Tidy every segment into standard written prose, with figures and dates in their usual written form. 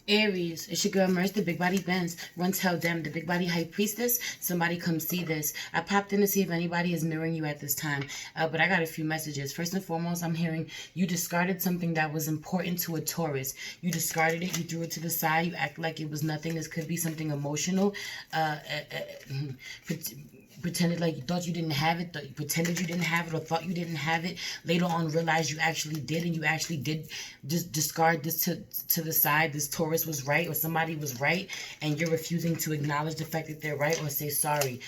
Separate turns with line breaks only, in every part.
Aries, it's your girl Merce, the Big Body Benz. Run tell them, the Big Body High Priestess. Somebody come see this. I popped in to see if anybody is mirroring you at this time. But I got a few messages. First and foremost, I'm hearing you discarded something that was important to a Taurus. You discarded it, you threw it to the side, you act like it was nothing. This could be something emotional. Pretended like you thought you didn't have it, pretended you didn't have it, or thought you didn't have it. Later on, realized you actually did, and you actually did just discard this to the side. This Taurus was right, or somebody was right, and you're refusing to acknowledge the fact that they're right or say sorry.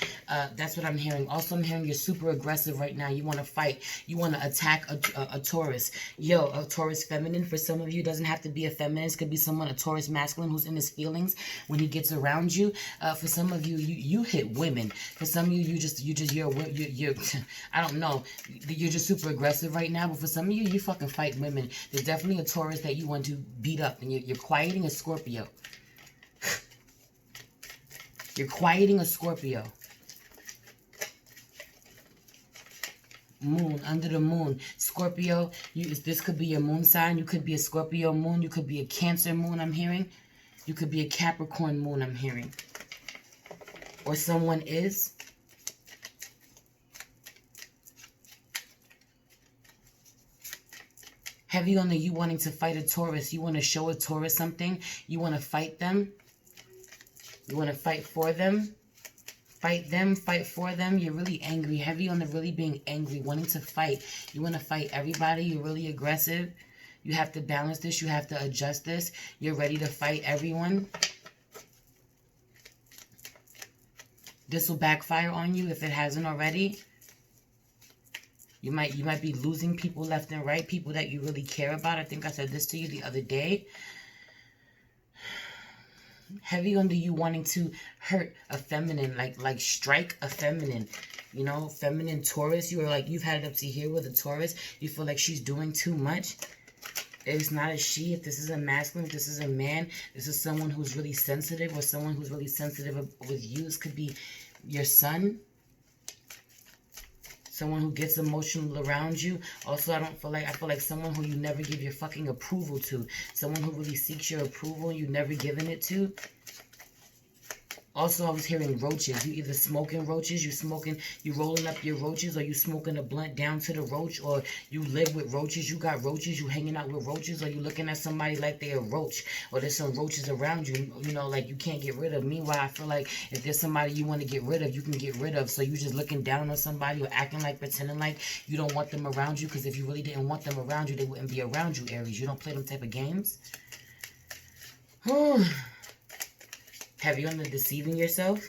That's what I'm hearing. Also, I'm hearing you're super aggressive right now. You want to fight. You want to attack a Taurus. Yo, a Taurus feminine. For some of you, doesn't have to be a feminist. Could be someone, a Taurus masculine, who's in his feelings when he gets around you. For some of you, you hit women. For some of you, you're I don't know, you're just super aggressive right now. But for some of you, you fucking fight women. There's definitely a Taurus that you want to beat up, and you're quieting a Scorpio. You're quieting a Scorpio. Moon, under the moon. Scorpio, this could be your moon sign. You could be a Scorpio moon. You could be a Cancer moon, I'm hearing. You could be a Capricorn moon, I'm hearing. Or someone is. Heavy on the you wanting to fight a Taurus. You want to show a Taurus something. You want to fight them. You want to fight for them. Fight them, fight for them. You're really angry. Heavy on the really being angry, wanting to fight. You want to fight everybody. You're really aggressive. You have to balance this. You have to adjust this. You're ready to fight everyone. This will backfire on you if it hasn't already. You might be losing people left and right, people that you really care about. I think I said this to you the other day. Heavy under you wanting to hurt a feminine, like strike a feminine. You know, feminine Taurus. You are like, you've had it up to here with a Taurus. You feel like she's doing too much. It's not a she. If this is a masculine, if this is a man, this is someone who's really sensitive, or someone who's really sensitive with you. This could be your son. Someone who gets emotional around you. Also, I feel like someone who you never give your fucking approval to. Someone who really seeks your approval, you never given it to. Also, I was hearing roaches. You either smoking roaches, you rolling up your roaches, or you smoking a blunt down to the roach, or you live with roaches, you got roaches, you hanging out with roaches, or you looking at somebody like they're a roach, or there's some roaches around you, you know, like you can't get rid of. Meanwhile, I feel like if there's somebody you want to get rid of, you can get rid of. So you just looking down on somebody, or acting like, pretending like you don't want them around you, because if you really didn't want them around you, they wouldn't be around you, Aries. You don't play them type of games. Heavy on the deceiving yourself.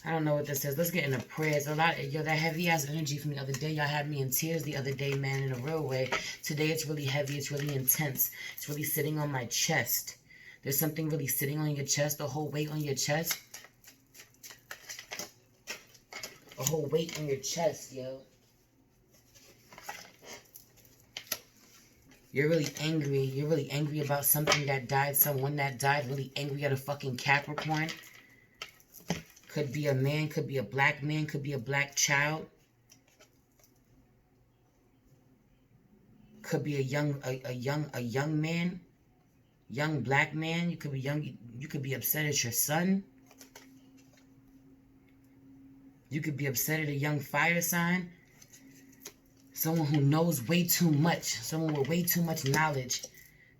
I don't know what this says. Let's get into prayers. A lot, yo, that heavy ass energy from the other day. Y'all had me in tears the other day, man, in a real way. Today it's really heavy. It's really intense. It's really sitting on my chest. There's something really sitting on your chest. A whole weight on your chest. A whole weight on your chest, yo. You're really angry. You're really angry about something that died, someone that died. Really angry at a fucking Capricorn. Could be a man, could be a black man, could be a black child. Could be a young man, young black man. You could be young. You could be upset at your son. You could be upset at a young fire sign. Someone who knows way too much. Someone with way too much knowledge.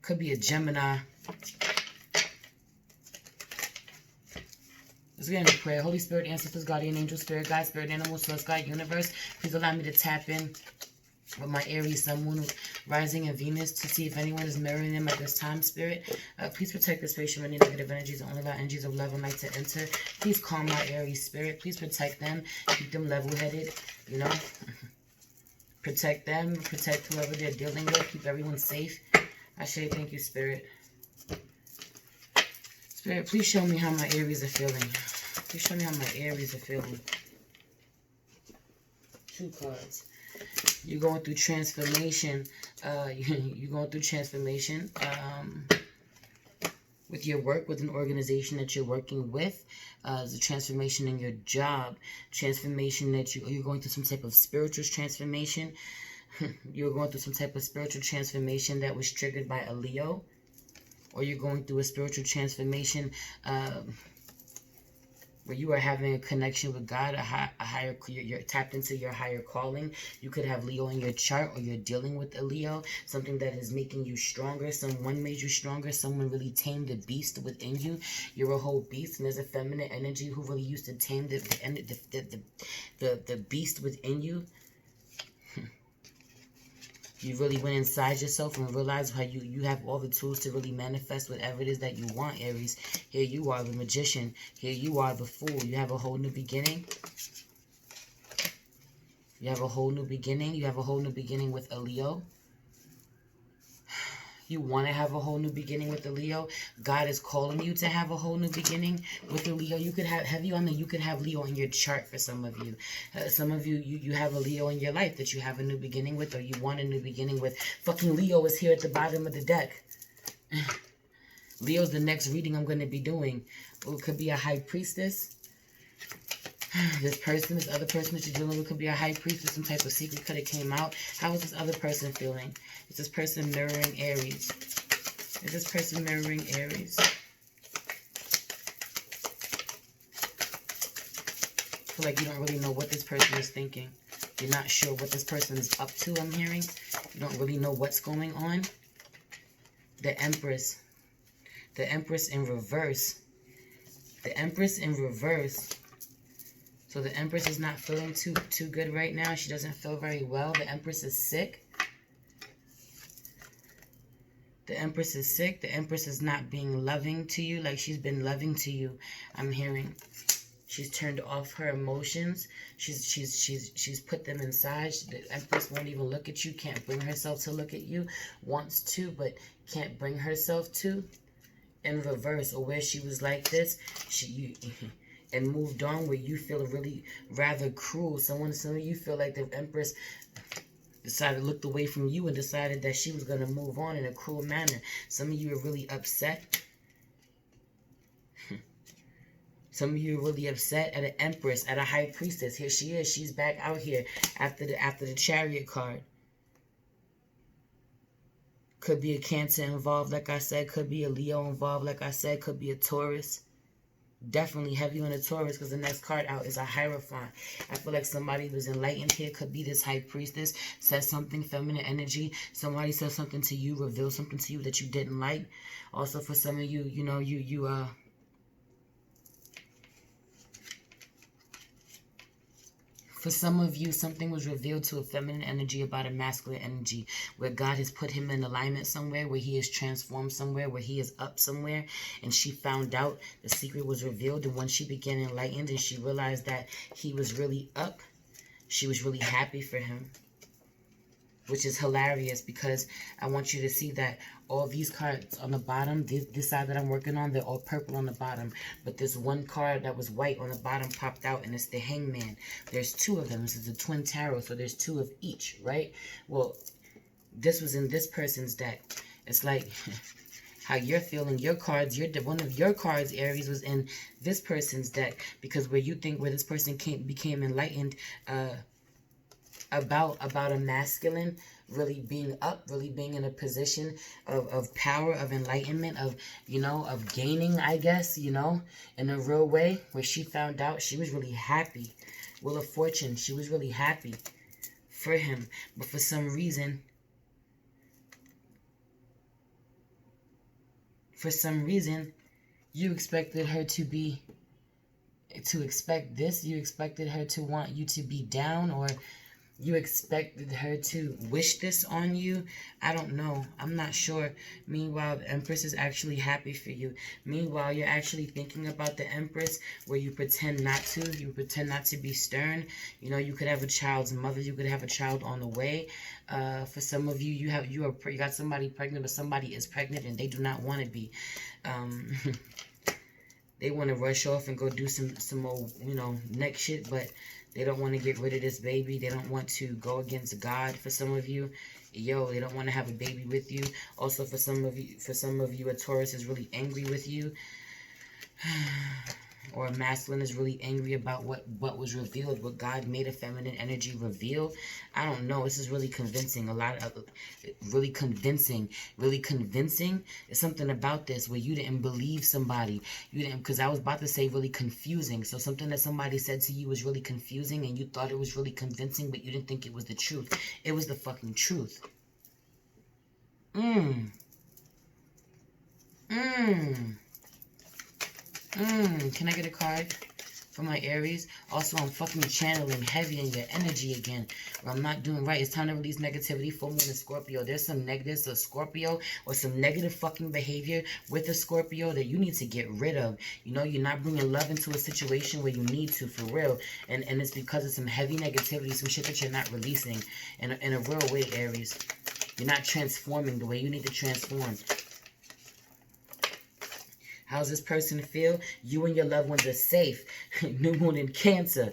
Could be a Gemini. Let's get into prayer. Holy Spirit, ancestors, guardian angel, spirit, God, spirit, animal, source, God, universe. Please allow me to tap in with my Aries, Sun, Moon, Rising, and Venus to see if anyone is mirroring them at this time, Spirit. Please protect this space from any negative energies. Only allow energies of love and light to enter. Please calm my Aries, Spirit. Please protect them. Keep them level-headed, you know. Protect them. Protect whoever they're dealing with. Keep everyone safe. I say thank you, Spirit. Spirit, please show me how my Aries are feeling. Please show me how my Aries are feeling. 2 cards. You're going through transformation. You're going through transformation with your work, with an organization that you're working with. There's a transformation in your job. Transformation that you're going through some type of spiritual transformation. You're going through some type of spiritual transformation that was triggered by a Leo. or you're going through a spiritual transformation where you are having a connection with God, a higher, you're tapped into your higher calling. You could have Leo in your chart, or you're dealing with a Leo, something that is making you stronger. Someone made you stronger. Someone really tamed the beast within you. You're a whole beast, and there's a feminine energy who really used to tame the beast within you. You really went inside yourself and realized how you have all the tools to really manifest whatever it is that you want, Aries. Here you are, the magician. Here you are, the fool. You have a whole new beginning. You have a whole new beginning. You have a whole new beginning with a Leo. You want to have a whole new beginning with the Leo. God is calling you to have a whole new beginning with the Leo. You could have you on the, you could have Leo in your chart for some of you. Some of you, you have a Leo in your life that you have a new beginning with, or you want a new beginning with. Fucking Leo is here at the bottom of the deck. Leo's the next reading I'm going to be doing. It could be a high priestess. This other person that you're dealing with could be a high priestess. Some type of secret could have came out. How is this other person feeling? Is this person mirroring Aries? Is this person mirroring Aries? I feel like you don't really know what this person is thinking. You're not sure what this person is up to, I'm hearing. You don't really know what's going on. The Empress. The Empress in reverse. The Empress in reverse. So the Empress is not feeling too good right now. She doesn't feel very well. The Empress is sick. The Empress is sick. The Empress is not being loving to you like she's been loving to you. I'm hearing she's turned off her emotions. She's put them inside. The Empress won't even look at you. Can't bring herself to look at you. Wants to, but can't bring herself to. In reverse, or where she was like this, and moved on, where you feel really rather cruel. Some of you feel like the Empress decided, looked away from you and decided that she was going to move on in a cruel manner. Some of you are really upset. Some of you are really upset at an Empress, at a High Priestess. Here she is. She's back out here after the Chariot card. Could be a Cancer involved, like I said. Could be a Leo involved, like I said. Could be a Taurus. Definitely heavy on the Taurus, because the next card out is a Hierophant. I feel like somebody was enlightened here. Could be this High Priestess. Said something, feminine energy. Somebody said something to you, revealed something to you that you didn't like. Also, for some of you, you know, for some of you, something was revealed to a feminine energy about a masculine energy, where God has put him in alignment somewhere, where he is transformed somewhere, where he is up somewhere, and she found out the secret was revealed. And when she began enlightened and she realized that he was really up, she was really happy for him, which is hilarious, because I want you to see that all these cards on the bottom, this side that I'm working on, they're all purple on the bottom. But this one card that was white on the bottom popped out, and it's the Hangman. There's two of them. This is a twin tarot, so there's two of each, right? Well, this was in this person's deck. It's like how you're feeling. Your cards, one of your cards, Aries, was in this person's deck, because where you think where this person became enlightened about a masculine really being up, really being in a position of power, of enlightenment, of, you know, of gaining, I guess, you know, in a real way, where she found out, she was really happy. Wheel of Fortune, she was really happy for him. But for some reason, you expected her to expect this. You expected her to want you to be down, or you expected her to wish this on you. I don't know. I'm not sure. Meanwhile, the Empress is actually happy for you. Meanwhile, you're actually thinking about the Empress, where you pretend not to. You pretend not to be stern. You know, you could have a child's mother. You could have a child on the way. For some of you, you got somebody pregnant, but somebody is pregnant and they do not want to be. They want to rush off and go do some more, you know, next shit, but they don't want to get rid of this baby. They don't want to go against God. For some of you, they don't want to have a baby with you. Also, for some of you, a Taurus is really angry with you. or masculine is really angry about what was revealed, what God made a feminine energy reveal. I don't know. This is really convincing. A lot of really convincing. It's something about this where you didn't believe somebody. You didn't, because I was about to say really confusing. So something that somebody said to you was really confusing, and you thought it was really convincing, but you didn't think it was the truth. It was the fucking truth. Can I get a card for my Aries? Also, I'm fucking channeling heavy in your energy again. Or I'm not doing right. It's time to release negativity. Full moon in Scorpio. There's some negatives of Scorpio or some negative fucking behavior with a Scorpio that you need to get rid of. You know, you're not bringing love into a situation where you need to, for real. And it's because of some heavy negativity, some shit that you're not releasing in a real way, Aries. You're not transforming the way you need to transform. How's this person feel? You and your loved ones are safe. New moon in Cancer.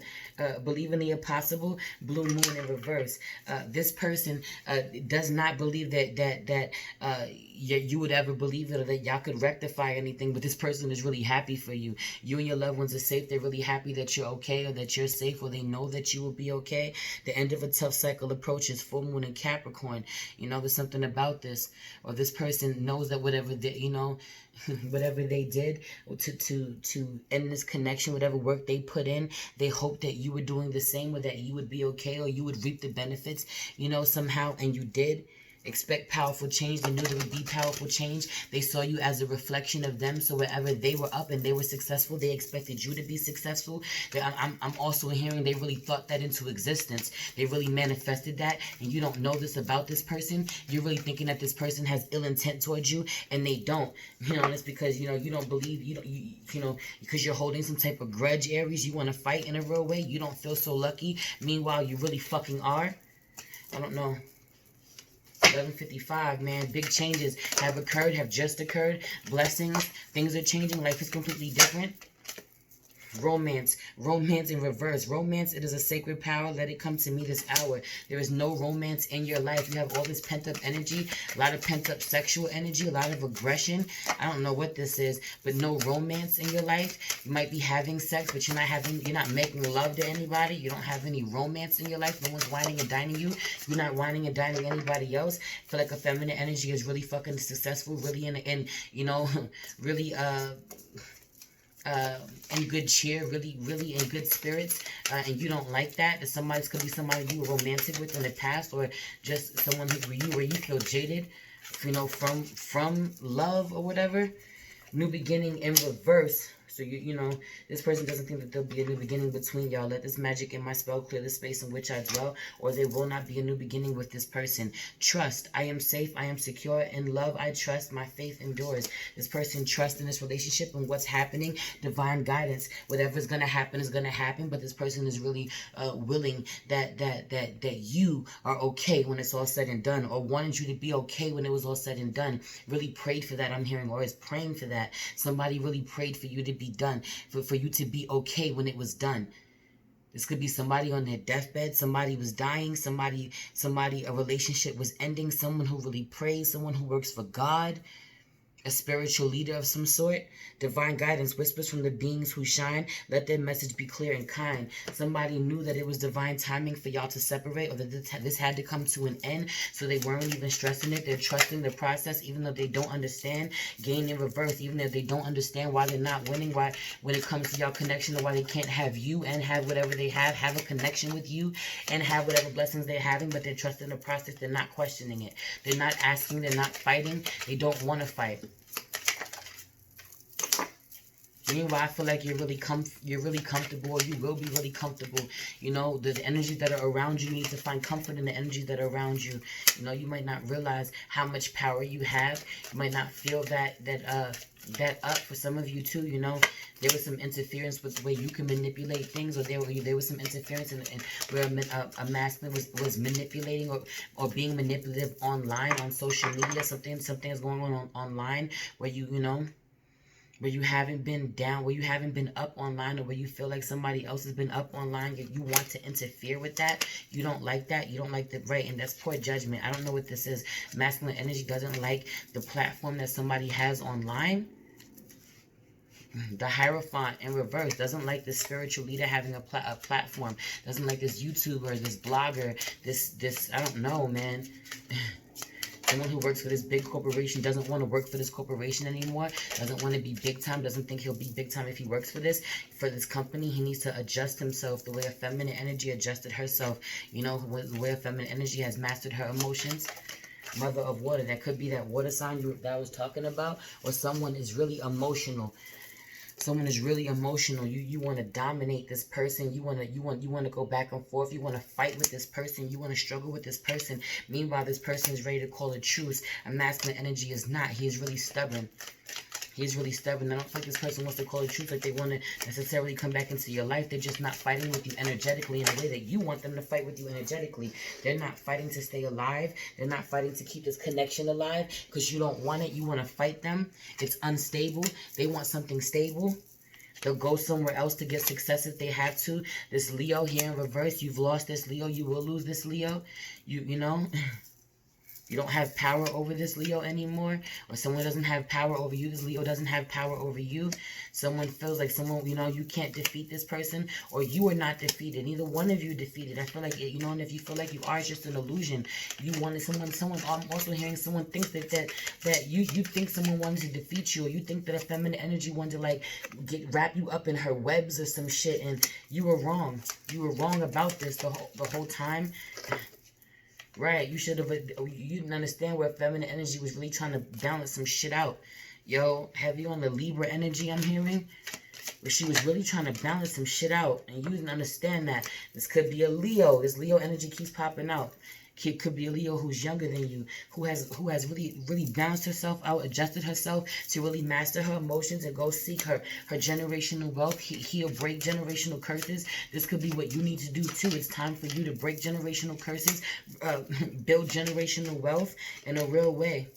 Believe in the impossible. Blue moon in reverse. This person does not believe that you would ever believe it or that y'all could rectify anything, but this person is really happy for you. You and your loved ones are safe. They're really happy that you're okay or that you're safe, or they know that you will be okay. The end of a tough cycle approaches. Full moon in Capricorn. You know, there's something about this. Or this person knows that whatever they, you know, whatever they did to end this connection, whatever work they put in, they hope that you were doing the same, or that you would be okay, or you would reap the benefits, you know, somehow, and you did. Expect powerful change. They knew there would be powerful change. They saw you as a reflection of them. So wherever they were up and they were successful, they expected you to be successful. I'm also hearing they really thought that into existence. They really manifested that, and you don't know this about this person. You're really thinking that this person has ill intent towards you, and they don't. You know, and it's because, you know, you don't believe, you know, because you're holding some type of grudge, Aries. You want to fight in a real way. You don't feel so lucky. Meanwhile, you really fucking are. I don't know. 11:55, man. Big changes have occurred, have just occurred. Blessings. Things are changing. Life is completely different. Romance in reverse. Romance, it is a sacred power. Let it come to me this hour. There is no romance in your life. You have all this pent-up energy, a lot of pent-up sexual energy, a lot of aggression. I don't know what this is, but no romance in your life. You might be having sex, but you're not making love to anybody. You don't have any romance in your life. No one's whining and dining you. You're not whining and dining anybody else. I feel like a feminine energy is really fucking successful, really in you know, really in good cheer, really in good spirits, and you don't like that. That somebody's could be somebody you were romantic with in the past, or just someone where you feel jaded, you know, from love or whatever. New beginning in reverse. So you know, this person doesn't think that there'll be a new beginning between y'all. Let this magic in my spell clear the space in which I dwell, or there will not be a new beginning with this person. Trust. I am safe. I am secure. In love, I trust. My faith endures. This person trusts in this relationship and what's happening. Divine guidance. Whatever's gonna happen is gonna happen. But this person is really willing that you are okay when it's all said and done, or wanted you to be okay when it was all said and done. Really prayed for that. I'm hearing, or is praying for that. Somebody really prayed for you to be done, for you to be okay when it was done. This could be somebody on their deathbed, somebody was dying, somebody, a relationship was ending, someone who really prays, someone who works for God, a spiritual leader of some sort. Divine guidance, whispers from the beings who shine. Let their message be clear and kind. Somebody knew that it was divine timing for y'all to separate, or that this had to come to an end, so they weren't even stressing it. They're trusting the process, even though they don't understand. Gain in reverse, even if they don't understand why they're not winning, why when it comes to y'all connection, or why they can't have you and have whatever they have a connection with you and have whatever blessings they're having, but they're trusting the process. They're not questioning it. They're not asking. They're not fighting. They don't want to fight. Meanwhile, I feel like you're really comfortable, or you will be really comfortable. You know, the energies that are around you, you need to find comfort in the energies that are around you. You know, you might not realize how much power you have. You might not feel that up for some of you too. You know, there was some interference with the way you can manipulate things, or there was some interference in where a masculine was manipulating or being manipulative online on social media. Something is going on online where you know, where you haven't been down, where you haven't been up online, or where you feel like somebody else has been up online, you want to interfere with that. You don't like that. You don't like the right, and that's poor judgment. I don't know what this is. Masculine energy doesn't like the platform that somebody has online. The Hierophant in reverse doesn't like this spiritual leader having a platform. Doesn't like this YouTuber, this blogger, this I don't know, man. Someone who works for this big corporation doesn't want to work for this corporation anymore. Doesn't want to be big time. Doesn't think he'll be big time if he works for this company. He needs to adjust himself the way a feminine energy adjusted herself. You know, the way a feminine energy has mastered her emotions. Mother of water. That could be that water sign that I was talking about. Or someone is really emotional. Someone is really emotional. You want to dominate this person. You want to go back and forth. You want to fight with this person. You want to struggle with this person. Meanwhile, this person is ready to call a truce. A masculine energy is not. He is really stubborn. He's really stubborn. I don't feel like this person wants to call the truth, like they want to necessarily come back into your life. They're just not fighting with you energetically in the way that you want them to fight with you energetically. They're not fighting to stay alive. They're not fighting to keep this connection alive because you don't want it. You want to fight them. It's unstable. They want something stable. They'll go somewhere else to get success if they have to. This Leo here in reverse, you've lost this Leo. You will lose this Leo. You know... You don't have power over this Leo anymore. Or someone doesn't have power over you. This Leo doesn't have power over you. Someone feels like someone, you know, you can't defeat this person. Or you are not defeated. Neither one of you defeated. I feel like, you know, and if you feel like you are, it's just an illusion. You wanted someone, I'm also hearing someone thinks that you think someone wanted to defeat you. Or you think that a feminine energy wanted to, like, wrap you up in her webs or some shit. And you were wrong. You were wrong about this the whole time. Right, you should have, you didn't understand where feminine energy was really trying to balance some shit out. Yo, heavy on the Libra energy I'm hearing. Where she was really trying to balance some shit out. And you didn't understand that. This could be a Leo. This Leo energy keeps popping out. It could be a Leo who's younger than you, who has really balanced herself out, adjusted herself to really master her emotions and go seek her generational wealth, heal, break generational curses. This could be what you need to do too. It's time for you to break generational curses, build generational wealth in a real way.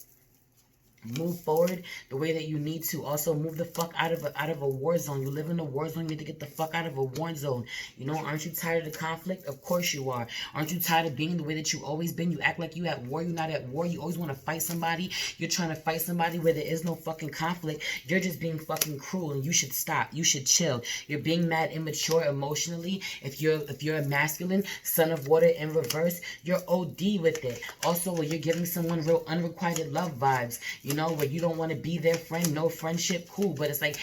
Move forward the way that you need to. Also, move the fuck out of a war zone. You live in a war zone. You need to get the fuck out of a war zone. You know, aren't you tired of the conflict? Of course you are. Aren't you tired of being the way that you always been? You act like you at war. You're not at war. You always want to fight somebody. You're trying to fight somebody where there is no fucking conflict. You're just being fucking cruel, and you should stop. You should chill. You're being mad immature emotionally. If you're a masculine, son of water in reverse, you're OD with it. Also, where you're giving someone real unrequited love vibes. You know, where you don't want to be their friend, no friendship, cool. But it's like,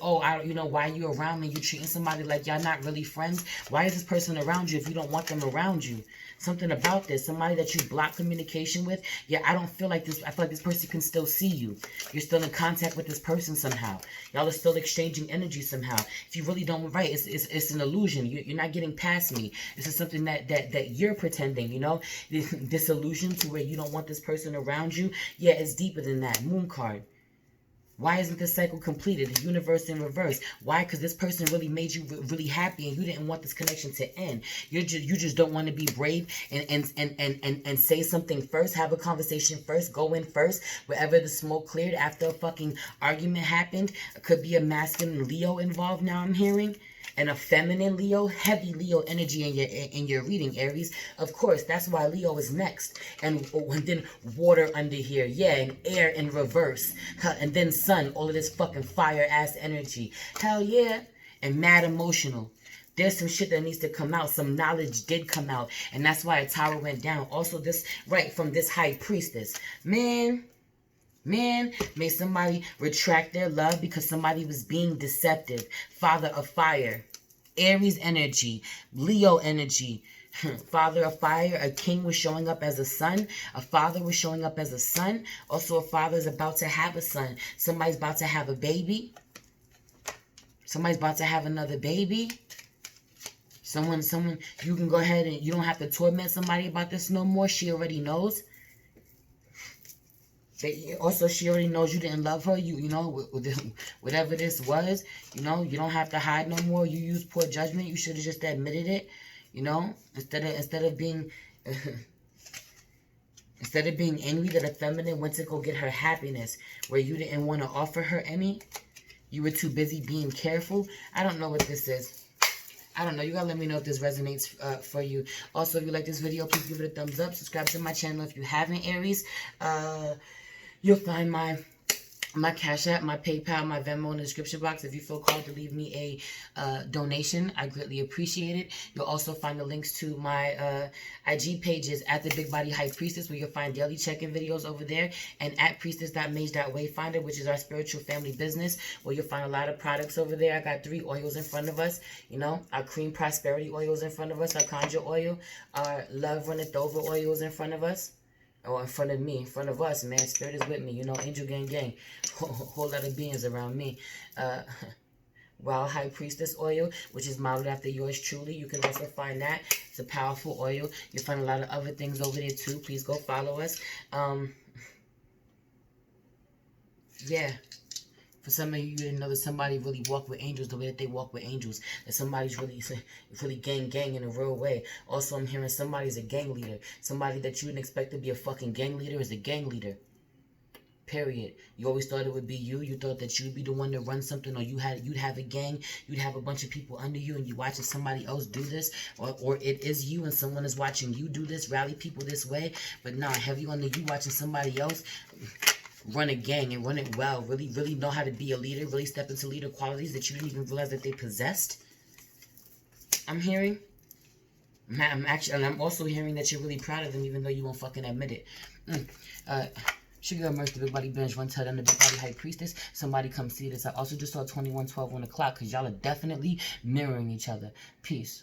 oh, you know, why are you around me? You're treating somebody like y'all not really friends. Why is this person around you if you don't want them around you? Something about this, somebody that you block communication with. Yeah, I don't feel like this. I feel like this person can still see you. You're still in contact with this person somehow. Y'all are still exchanging energy somehow. If you really don't, right, it's an illusion. You're not getting past me. This is something that you're pretending, you know, this illusion to where you don't want this person around you. Yeah, it's deeper than that. Moon card. Why isn't this cycle completed? The universe in reverse. Why? Because this person really made you really happy, and you didn't want this connection to end. You just don't want to be brave and say something first. Have a conversation first. Go in first. Wherever the smoke cleared after a fucking argument happened. Could be a masculine Leo involved. Now I'm hearing. And a feminine Leo, heavy Leo energy in your reading, Aries. Of course, that's why Leo is next. And then water under here. Yeah, and air in reverse. And then sun, all of this fucking fire-ass energy. Hell yeah. And mad emotional. There's some shit that needs to come out. Some knowledge did come out. And that's why a tower went down. Also, this, right, from this high priestess. Man, may somebody retract their love because somebody was being deceptive. Father of fire. Aries energy. Leo energy. Father of fire. A king was showing up as a son. A father was showing up as a son. Also, a father is about to have a son. Somebody's about to have a baby. Somebody's about to have another baby. Someone, you can go ahead and you don't have to torment somebody about this no more. She already knows. Also, she already knows you didn't love her. You know, whatever this was, you know, you don't have to hide no more. You used poor judgment. You should have just admitted it, you know, instead of being angry that a feminine went to go get her happiness where you didn't want to offer her any. You were too busy being careful. I don't know what this is. I don't know. You gotta let me know if this resonates for you. Also, if you like this video, please give it a thumbs up. Subscribe to my channel if you haven't, Aries. You'll find my my Cash App, my PayPal, my Venmo in the description box. If you feel called to leave me a donation, I greatly appreciate it. You'll also find the links to my IG pages at the Big Body High Priestess, where you'll find daily check-in videos over there, and at priestess.mage.wayfinder, which is our spiritual family business, where you'll find a lot of products over there. I got 3 oils in front of us. You know, our Cream Prosperity oils in front of us, our Conjure oil, our Love Runneth Over oils in front of us. Or in front of me, in front of us, man. Spirit is with me, you know, angel gang gang. Whole lot of beings around me. Wild High Priestess oil, which is modeled after yours truly. You can also find that. It's a powerful oil. You'll find a lot of other things over there too. Please go follow us. Yeah. For some of you, you didn't know that somebody really walk with angels the way that they walk with angels. That somebody's really gang in a real way. Also, I'm hearing somebody's a gang leader. Somebody that you didn't expect to be a fucking gang leader is a gang leader. Period. You always thought it would be you. You thought that you'd be the one to run something, or you'd have a gang. You'd have a bunch of people under you, and you watching somebody else do this, or it is you and someone is watching you do this, rally people this way. But nah, heavy on the you watching somebody else run a gang and run it well, really know how to be a leader, really step into leader qualities that you didn't even realize that they possessed. I'm hearing. I'm also hearing that you're really proud of them, even though you won't fucking admit it. Sugar Merch, the Big Body Binge, One Ted, and the Big Body High Priestess. Somebody come see this. I also just saw 2112 on the clock, because y'all are definitely mirroring each other. Peace.